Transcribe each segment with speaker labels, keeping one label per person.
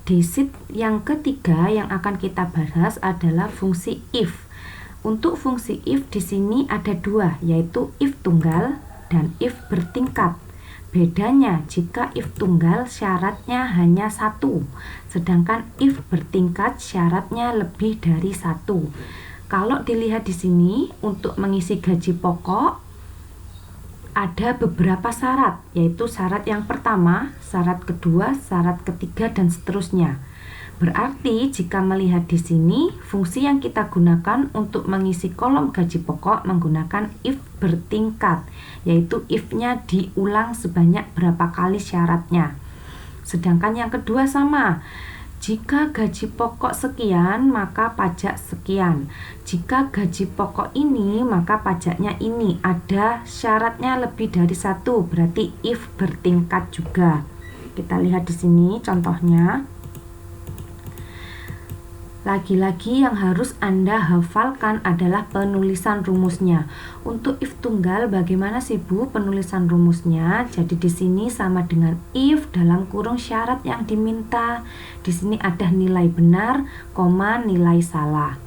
Speaker 1: Di sheet yang ketiga yang akan kita bahas adalah fungsi if. Untuk fungsi if di sini ada dua, yaitu if tunggal dan if bertingkat. Bedanya, jika if tunggal syaratnya hanya satu, sedangkan if bertingkat syaratnya lebih dari satu. Kalau dilihat di sini, untuk mengisi gaji pokok ada beberapa syarat, yaitu syarat yang pertama, syarat kedua, syarat ketiga, dan seterusnya. Berarti jika melihat di sini, fungsi yang kita gunakan untuk mengisi kolom gaji pokok menggunakan if bertingkat, yaitu if-nya diulang sebanyak berapa kali syaratnya. Sedangkan yang kedua sama. Jika gaji pokok sekian, maka pajak sekian. Jika gaji pokok ini, maka pajaknya ini. Ada syaratnya lebih dari satu, berarti if bertingkat juga. Kita lihat di sini contohnya. Lagi-lagi yang harus Anda hafalkan adalah penulisan rumusnya. Untuk if tunggal, bagaimana sih Bu penulisan rumusnya? Jadi di sini sama dengan if dalam kurung syarat yang diminta. Di sini ada nilai benar, koma nilai salah.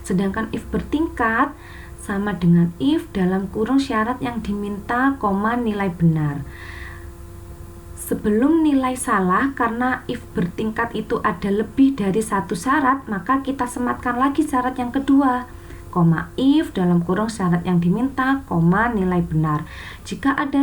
Speaker 1: Sedangkan if bertingkat sama dengan if dalam kurung syarat yang diminta, koma nilai benar. Sebelum nilai salah, karena if bertingkat itu ada lebih dari satu syarat, maka kita sematkan lagi syarat yang kedua, koma if dalam kurung syarat yang diminta, koma nilai benar. Jika ada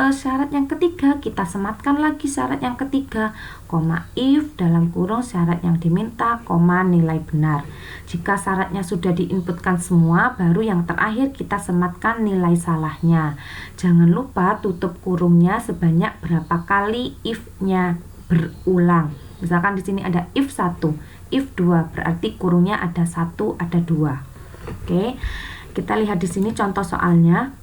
Speaker 1: syarat yang ketiga, kita sematkan lagi syarat yang ketiga, koma if dalam kurung syarat yang diminta, koma nilai benar. Jika syaratnya sudah diinputkan semua, baru yang terakhir kita sematkan nilai salahnya. Jangan lupa tutup kurungnya sebanyak berapa kali if-nya berulang. Misalkan di sini ada if 1, if 2, berarti kurungnya ada 1, ada 2. Oke. Kita lihat di sini contoh soalnya.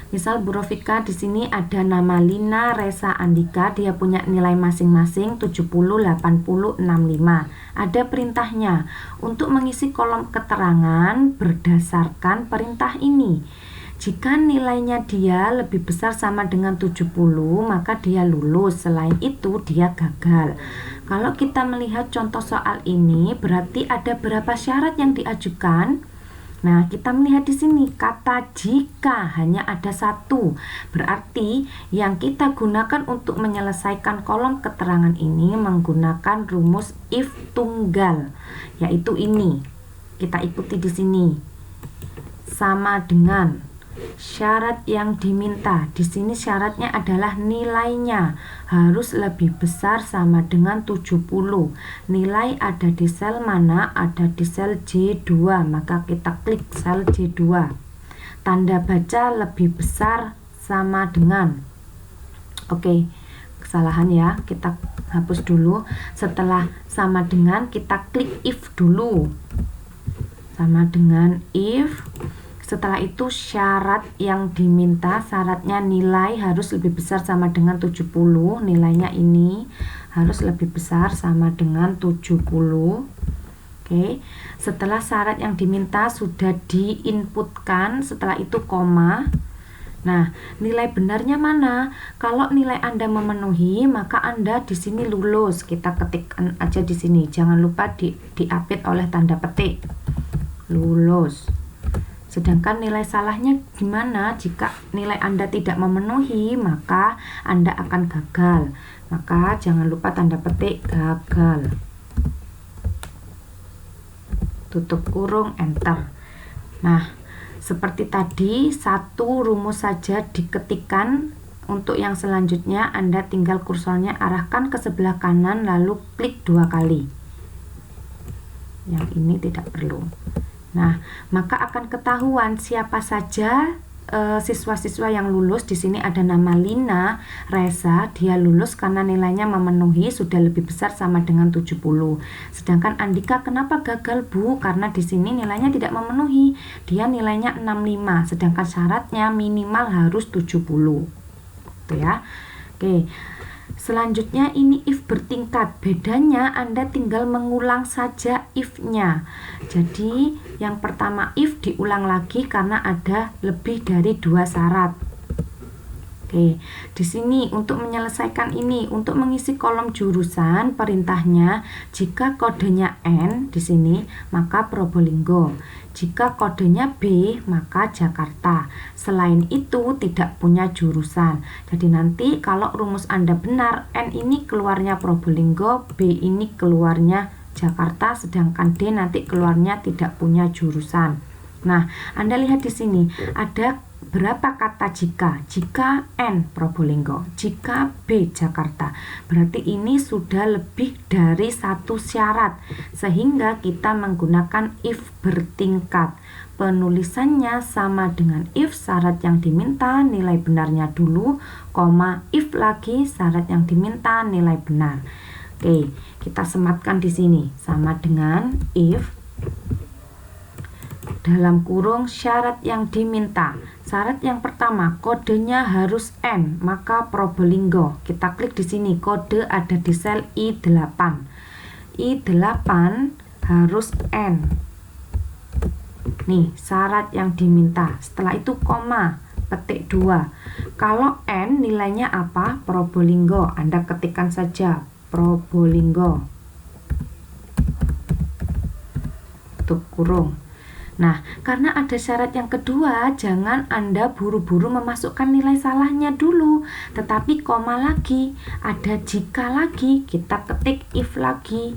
Speaker 1: Misal Bu Rofika di sini ada nama Lina, Resa, Andika, dia punya nilai masing-masing 70, 80, 65. Ada perintahnya untuk mengisi kolom keterangan berdasarkan perintah ini. Jika nilainya dia lebih besar sama dengan 70, maka dia lulus. Selain itu, dia gagal. Kalau kita melihat contoh soal ini, berarti ada berapa syarat yang diajukan? Nah, kita melihat di sini kata jika hanya ada satu. Berarti yang kita gunakan untuk menyelesaikan kolom keterangan ini menggunakan rumus if tunggal, yaitu ini. Kita ikuti di sini. Sama dengan syarat yang diminta. Di sini syaratnya adalah nilainya harus lebih besar sama dengan 70. Nilai ada di sel mana? Ada di sel J2, maka kita klik sel J2. Tanda baca lebih besar sama dengan. Oke, kesalahan ya, kita hapus dulu. Setelah sama dengan, kita klik if dulu. Sama dengan if. Setelah itu syarat yang diminta, syaratnya nilai harus lebih besar sama dengan 70. Nilainya ini harus lebih besar sama dengan 70. Oke. Setelah syarat yang diminta sudah diinputkan, setelah itu koma. Nah, nilai benarnya mana? Kalau nilai Anda memenuhi, maka Anda di sini lulus. Kita ketikkan aja di sini. Jangan lupa diapit oleh tanda petik. Lulus. Sedangkan nilai salahnya gimana? Jika nilai Anda tidak memenuhi, maka Anda akan gagal. Maka jangan lupa tanda petik gagal. Tutup kurung, enter. Nah, seperti tadi, satu rumus saja diketikkan. Untuk yang selanjutnya, Anda tinggal kursornya arahkan ke sebelah kanan, lalu klik 2 kali. Yang ini tidak perlu. Nah, maka akan ketahuan siapa saja siswa-siswa yang lulus. Di sini ada nama Lina, Resa, dia lulus karena nilainya memenuhi, sudah lebih besar sama dengan 70. Sedangkan Andika kenapa gagal Bu? Karena di sini nilainya tidak memenuhi. Dia nilainya 65, sedangkan syaratnya minimal harus 70. Tuh ya. Oke. Selanjutnya ini if bertingkat. Bedanya Anda tinggal mengulang saja if-nya. Jadi yang pertama if diulang lagi karena ada lebih dari 2 syarat. Oke, di sini untuk menyelesaikan ini, untuk mengisi kolom jurusan, perintahnya jika kodenya N di sini, maka Probolinggo. Jika kodenya B, maka Jakarta. Selain itu tidak punya jurusan. Jadi nanti kalau rumus Anda benar, N ini keluarnya Probolinggo, B ini keluarnya Jakarta, sedangkan D nanti keluarnya tidak punya jurusan. Nah, Anda lihat di sini ada berapa kata jika? Jika N Probolinggo, jika B Jakarta. Berarti ini sudah lebih dari satu syarat, sehingga kita menggunakan if bertingkat. Penulisannya sama dengan if syarat yang diminta nilai benarnya dulu, if lagi syarat yang diminta nilai benar. Oke, kita sematkan di sini sama dengan if dalam kurung syarat yang diminta. Syarat yang pertama, kodenya harus N, maka Probolinggo. Kita klik di sini, kode ada di sel I8. I8 harus N. Nih, syarat yang diminta. Setelah itu koma, petik 2. Kalau N nilainya apa? Probolinggo. Anda ketikkan saja Probolinggo. Tutup kurung. Nah, karena ada syarat yang kedua, jangan Anda buru-buru memasukkan nilai salahnya dulu, tetapi koma lagi, ada jika lagi, kita ketik if lagi.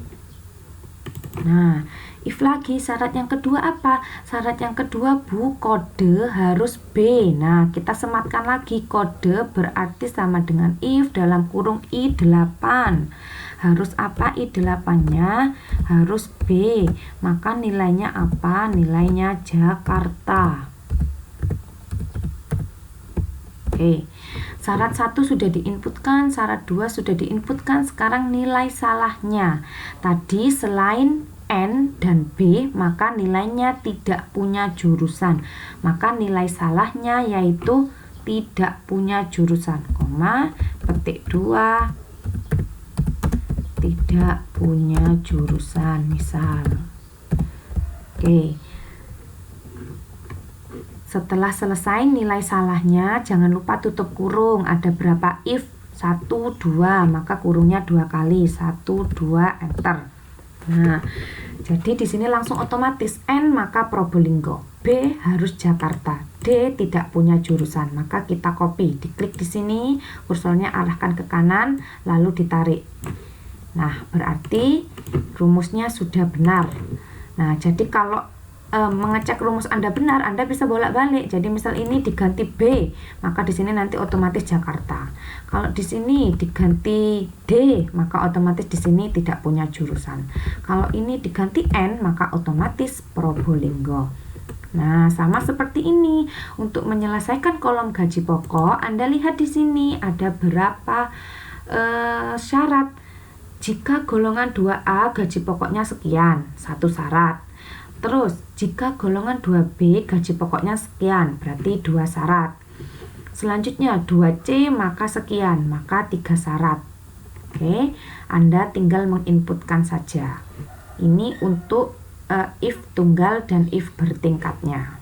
Speaker 1: Nah, if lagi, syarat yang kedua apa? Syarat yang kedua, Bu, kode harus B. Nah, kita sematkan lagi, kode berarti sama dengan if dalam kurung I8. Harus apa? I8-nya harus B. Maka nilainya apa? Nilainya Jakarta. Oke. Syarat 1 sudah diinputkan, syarat 2 sudah diinputkan. Sekarang nilai salahnya. Tadi selain N dan B, maka nilainya tidak punya jurusan. Maka nilai salahnya yaitu tidak punya jurusan. Koma, petik 2. Tidak punya jurusan, misal. Oke. Setelah selesai nilai salahnya, jangan lupa tutup kurung. Ada berapa if? 1, 2, maka kurungnya 2 kali. 1, 2, enter. Nah, jadi di sini langsung otomatis N maka Probolinggo, B harus Jakarta, D tidak punya jurusan. Maka kita copy, diklik di sini, kursornya arahkan ke kanan, lalu ditarik. Nah, berarti rumusnya sudah benar. Nah, jadi kalau mengecek rumus Anda benar, Anda bisa bolak-balik. Jadi misal ini diganti B, maka di sini nanti otomatis Jakarta. Kalau di sini diganti D, maka otomatis di sini tidak punya jurusan. Kalau ini diganti N, maka otomatis Probolinggo. Nah, sama seperti ini. Untuk menyelesaikan kolom gaji pokok, Anda lihat di sini ada berapa syarat. Jika golongan 2A gaji pokoknya sekian, satu syarat. Terus, jika golongan 2B gaji pokoknya sekian, berarti 2 syarat. Selanjutnya 2C maka sekian, maka 3 syarat. Oke, Anda tinggal menginputkan saja. Ini untuk if tunggal dan if bertingkatnya.